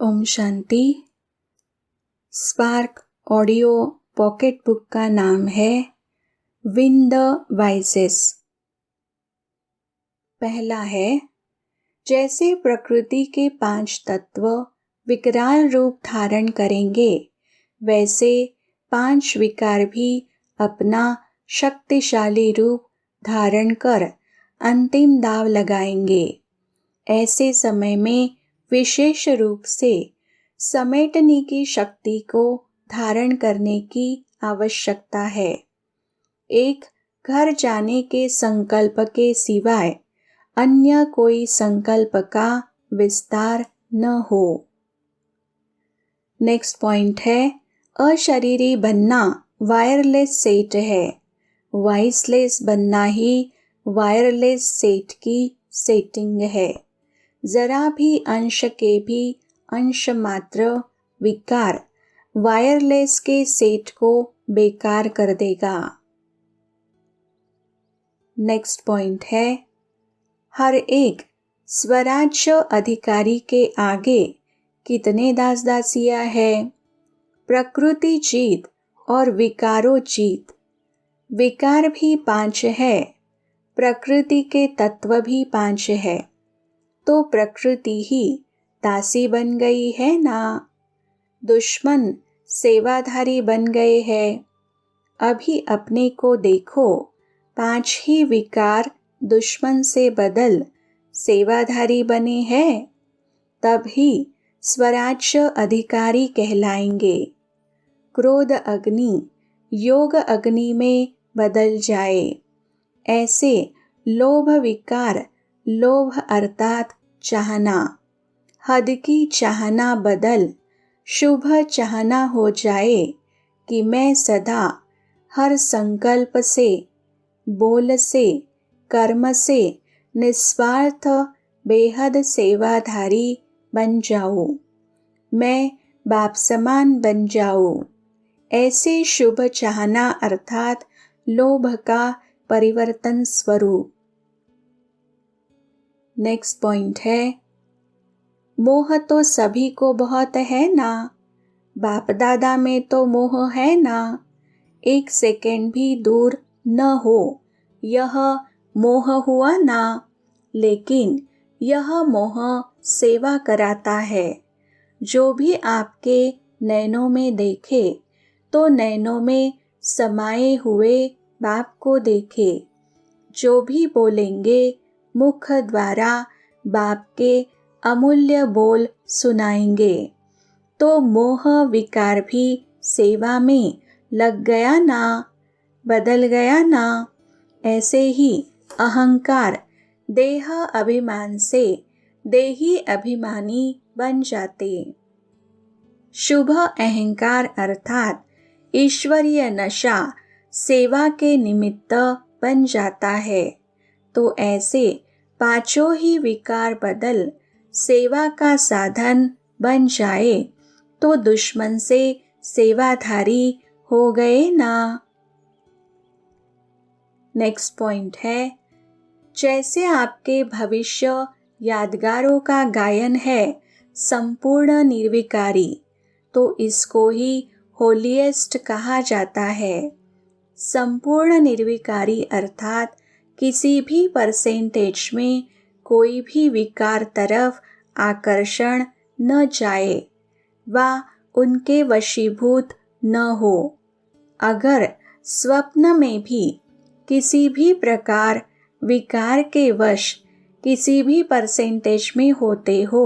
Om Shanti. Spark audio pocket book का नाम है विन द वाइसेस। पहला है, जैसे प्रकृति के 5 तत्व विकराल रूप धारण करेंगे, वैसे 5 विकार भी अपना शक्तिशाली रूप धारण कर अंतिम दाव लगाएंगे। ऐसे समय में विशेष रूप से समेटने की शक्ति को धारण करने की आवश्यकता है। एक घर जाने के संकल्प के सिवाय अन्य कोई संकल्प का विस्तार न हो। नेक्स्ट पॉइंट है, अशरीरी बनना वायरलेस सेट है। वॉइसलेस बनना ही वायरलेस सेट की सेटिंग है। जरा भी अंश के भी अंश मात्र विकार वायरलेस के सेट को बेकार कर देगा। नेक्स्ट पॉइंट है, हर एक स्वराज्य अधिकारी के आगे कितने दास दासियां है। प्रकृति जीत और विकारो जीत। विकार भी 5 है, प्रकृति के तत्व भी 5 है, तो प्रकृति ही दासी बन गई है ना। दुश्मन सेवाधारी बन गए हैं। अभी अपने को देखो, 5 ही विकार दुश्मन से बदल सेवाधारी बने हैं, तभी स्वराज्य अधिकारी कहलाएंगे। क्रोध अग्नि योग अग्नि में बदल जाए। ऐसे लोभ विकार, लोभ अर्थात चाहना, हद की चाहना बदल शुभ चाहना हो जाए कि मैं सदा हर संकल्प से, बोल से, कर्म से निस्वार्थ बेहद सेवाधारी बन जाऊं। मैं बाप समान बन जाऊं। ऐसे शुभ चाहना अर्थात लोभ का परिवर्तन स्वरूप। नेक्स्ट पॉइंट है, मोह तो सभी को बहुत है ना। बाप दादा में तो मोह है ना। 1 सेकेंड भी दूर न हो, यह मोह हुआ ना। लेकिन यह मोह सेवा कराता है। जो भी आपके नैनों में देखे तो नैनों में समाये हुए बाप को देखे। जो भी बोलेंगे मुख द्वारा बाप के अमूल्य बोल सुनाएंगे। तो मोह विकार भी सेवा में लग गया ना, बदल गया ना। ऐसे ही अहंकार देह अभिमान से देही अभिमानी बन जाते। शुभ अहंकार अर्थात ईश्वरीय नशा सेवा के निमित्त बन जाता है। तो ऐसे 5 ही विकार बदल सेवा का साधन बन जाए तो दुश्मन से सेवाधारी हो गए ना। नेक्स्ट पॉइंट है, जैसे आपके भविष्य यादगारों का गायन है संपूर्ण निर्विकारी, तो इसको ही होलीएस्ट कहा जाता है। संपूर्ण निर्विकारी अर्थात किसी भी परसेंटेज में कोई भी विकार तरफ आकर्षण न जाए व उनके वशीभूत न हो। अगर स्वप्न में भी किसी भी प्रकार विकार के वश किसी भी परसेंटेज में होते हो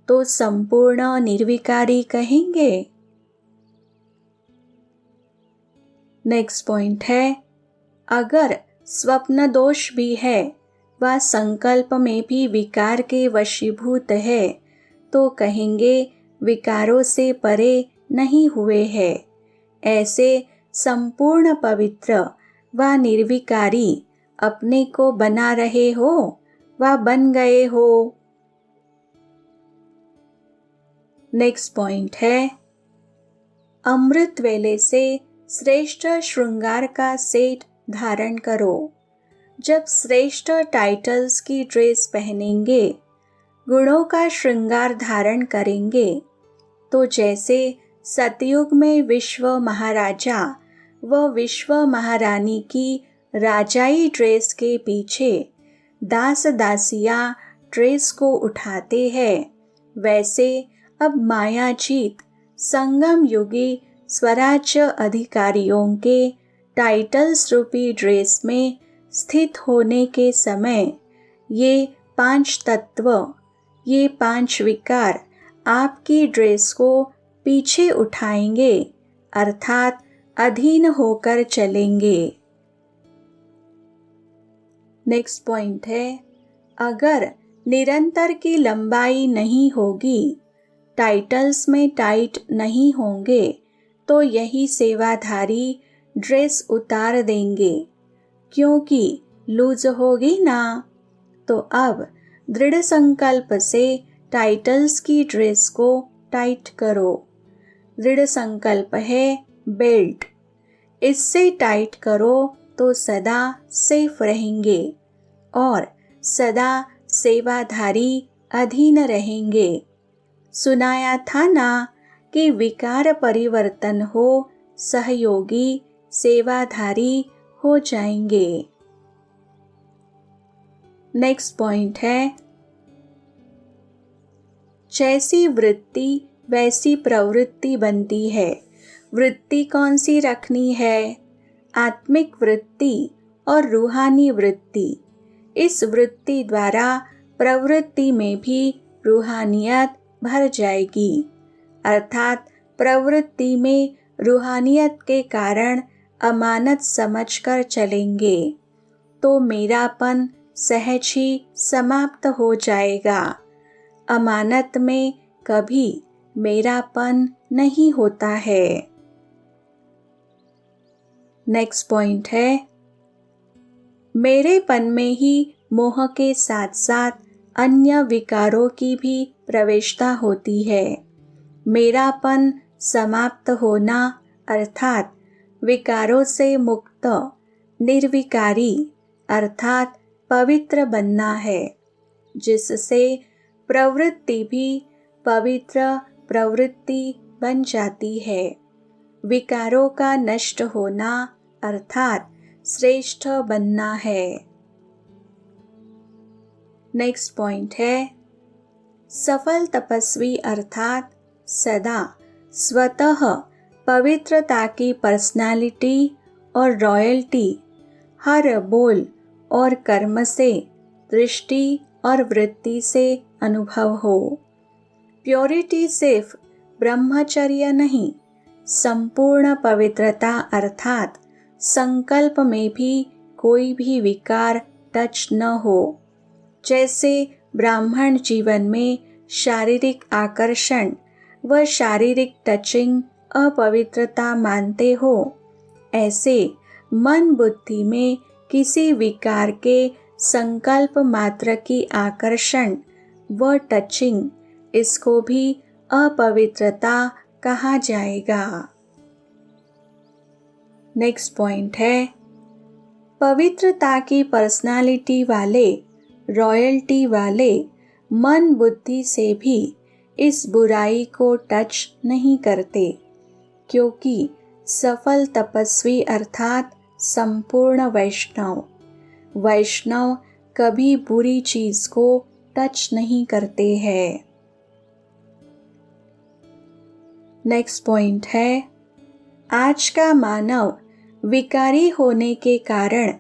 तो संपूर्ण निर्विकारी कहेंगे। नेक्स्ट पॉइंट है, अगर स्वप्न दोष भी है व संकल्प में भी विकार के वशीभूत है तो कहेंगे विकारों से परे नहीं हुए हैं। ऐसे संपूर्ण पवित्र व निर्विकारी अपने को बना रहे हो व बन गए हो। नेक्स्ट पॉइंट है, अमृत वेले से श्रेष्ठ श्रृंगार का सेट धारण करो। जब श्रेष्ठ टाइटल्स की ड्रेस पहनेंगे, गुणों का श्रृंगार धारण करेंगे, तो जैसे सतयुग में विश्व महाराजा व विश्व महारानी की राजाई ड्रेस के पीछे दास दासियां ड्रेस को उठाते हैं, वैसे अब मायाजीत संगम युगी स्वराज्य अधिकारियों के टाइटल्स रूपी ड्रेस में स्थित होने के समय ये 5 तत्व, ये 5 विकार आपकी ड्रेस को पीछे उठाएंगे, अर्थात अधीन होकर चलेंगे। नेक्स्ट पॉइंट है, अगर निरंतर की लंबाई नहीं होगी, टाइटल्स में टाइट नहीं होंगे, तो यही सेवाधारी ड्रेस उतार देंगे, क्योंकि लूज होगी ना। तो अब दृढ़ संकल्प से टाइटल्स की ड्रेस को टाइट करो। दृढ़ संकल्प है बेल्ट, इससे टाइट करो तो सदा सेफ रहेंगे और सदा सेवाधारी अधीन रहेंगे। सुनाया था ना कि विकार परिवर्तन हो, सहयोगी सेवाधारी हो जाएंगे। नेक्स्ट पॉइंट है, जैसी वृत्ति वैसी प्रवृत्ति बनती है। वृत्ति कौन सी रखनी है? आत्मिक वृत्ति और रूहानी वृत्ति। इस वृत्ति द्वारा प्रवृत्ति में भी रूहानियत भर जाएगी, अर्थात प्रवृत्ति में रूहानियत के कारण अमानत समझकर चलेंगे, तो मेरापन सहज ही समाप्त हो जाएगा। अमानत में कभी मेरापन नहीं होता है। नेक्स्ट पॉइंट है, मेरेपन में ही मोह के साथ साथ अन्य विकारों की भी प्रवेशता होती है। मेरापन समाप्त होना अर्थात विकारों से मुक्त निर्विकारी अर्थात पवित्र बनना है, जिससे प्रवृत्ति भी पवित्र प्रवृत्ति बन जाती है। विकारों का नष्ट होना अर्थात श्रेष्ठ बनना है। नेक्स्ट पॉइंट है, सफल तपस्वी अर्थात सदा स्वतः पवित्रता की पर्सनालिटी और रॉयल्टी हर बोल और कर्म से, दृष्टि और वृत्ति से अनुभव हो। प्योरिटी सिर्फ ब्रह्मचर्य नहीं, संपूर्ण पवित्रता अर्थात संकल्प में भी कोई भी विकार टच न हो। जैसे ब्राह्मण जीवन में शारीरिक आकर्षण व शारीरिक टचिंग अपवित्रता मानते हो, ऐसे मन बुद्धि में किसी विकार के संकल्प मात्र की आकर्षण व टचिंग, इसको भी अपवित्रता कहा जाएगा। नेक्स्ट पॉइंट है, पवित्रता की पर्सनालिटी वाले, रॉयल्टी वाले मन बुद्धि से भी इस बुराई को टच नहीं करते, क्योंकि सफल तपस्वी अर्थात संपूर्ण वैष्णव, वैष्णव कभी बुरी चीज को टच नहीं करते हैं। नेक्स्ट पॉइंट है, आज का मानव विकारी होने के कारण,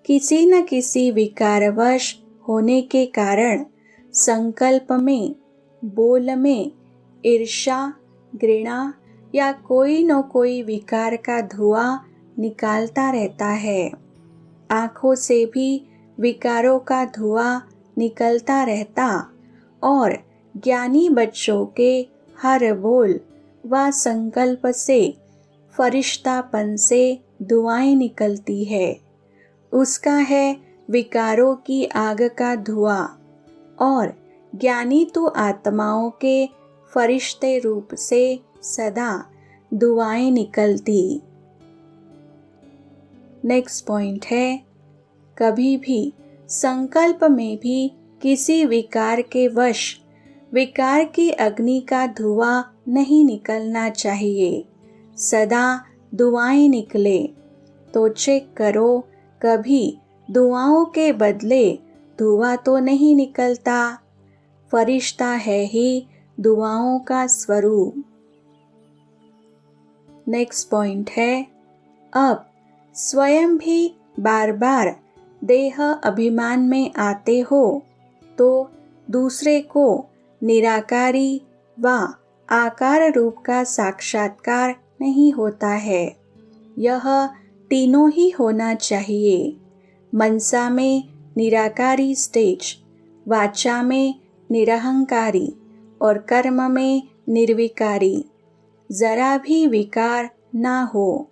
किसी न किसी विकारवश होने के कारण संकल्प में, बोल में ईर्ष्या, घृणा या कोई न कोई विकार का धुआं निकालता रहता है। आँखों से भी विकारों का धुआं निकलता रहता और ज्ञानी बच्चों के हर बोल व संकल्प से फरिश्तापन से दुआएं निकलती है। उसका है विकारों की आग का धुआं और ज्ञानी तो आत्माओं के फरिश्ते रूप से सदा दुआएं निकलती। नेक्स्ट पॉइंट है, कभी भी संकल्प में भी किसी विकार के वश विकार की अग्नि का धुआं नहीं निकलना चाहिए, सदा दुआएं निकले। तो चेक करो, कभी दुआओं के बदले धुआं तो नहीं निकलता। फरिश्ता है ही दुआओं का स्वरूप। नेक्स्ट पॉइंट है, अब स्वयं भी बार बार देह अभिमान में आते हो तो दूसरे को निराकारी व आकार रूप का साक्षात्कार नहीं होता है। यह तीनों ही होना चाहिए। मनसा में निराकारी स्टेज, वाचा में निरहंकारी और कर्म में निर्विकारी। जरा भी विकार ना हो।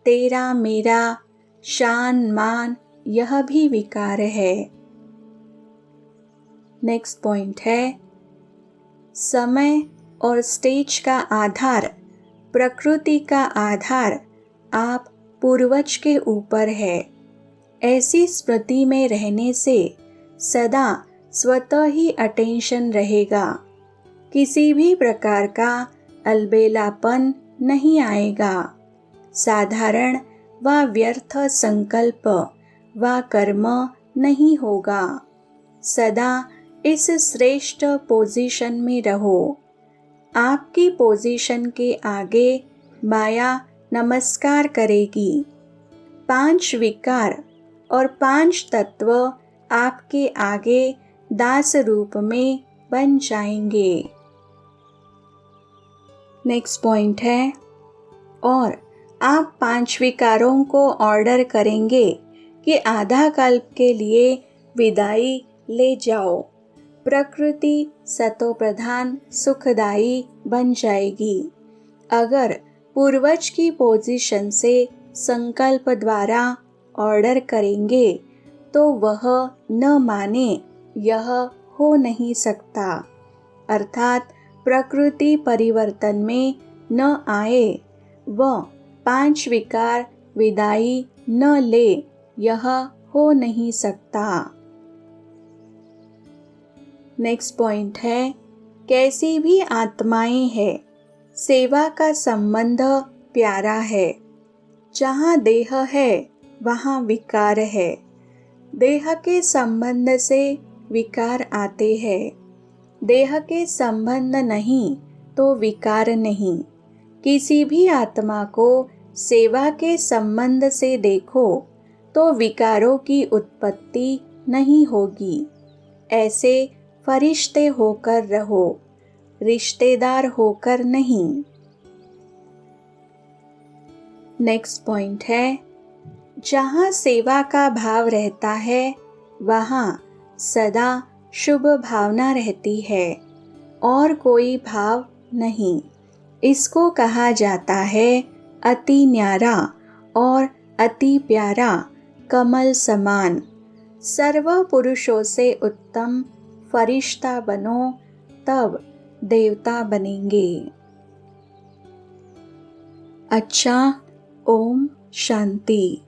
तेरा मेरा, शान मान, यह भी विकार है। नेक्स्ट पॉइंट है, समय और स्टेज का आधार, प्रकृति का आधार आप पूर्वज के ऊपर है। ऐसी स्मृति में रहने से सदा स्वतः ही अटेंशन रहेगा। किसी भी प्रकार का अलबेलापन नहीं आएगा। साधारण व व्यर्थ संकल्प व कर्म नहीं होगा। सदा इस श्रेष्ठ पोजीशन में रहो। आपकी पोजीशन के आगे माया नमस्कार करेगी। 5 विकार और 5 तत्व आपके आगे दास रूप में बन जाएंगे। नेक्स्ट पॉइंट है, और आप 5 विकारों को ऑर्डर करेंगे कि आधा कल्प के लिए विदाई ले जाओ। प्रकृति सतो प्रधान सुखदाई बन जाएगी। अगर पूर्वज की पोजीशन से संकल्प द्वारा ऑर्डर करेंगे तो वह न माने, यह हो नहीं सकता। अर्थात प्रकृति परिवर्तन में न आए व 5 विकार विदाई न ले, यह हो नहीं सकता। नेक्स्ट पॉइंट है, कैसी भी आत्माएं हैं, सेवा का संबंध प्यारा है। जहाँ देह है वहाँ विकार है। देह के संबंध से विकार आते हैं। देह के संबंध नहीं तो विकार नहीं। किसी भी आत्मा को सेवा के संबंध से देखो तो विकारों की उत्पत्ति नहीं होगी। ऐसे फरिश्ते होकर रहो, रिश्तेदार होकर नहीं। नेक्स्ट पॉइंट है, जहाँ सेवा का भाव रहता है वहाँ सदा शुभ भावना रहती है और कोई भाव नहीं। इसको कहा जाता है अति न्यारा और अति प्यारा, कमल समान। सर्व पुरुषों से उत्तम फरिश्ता बनो, तब देवता बनेंगे। अच्छा, ओम शांति।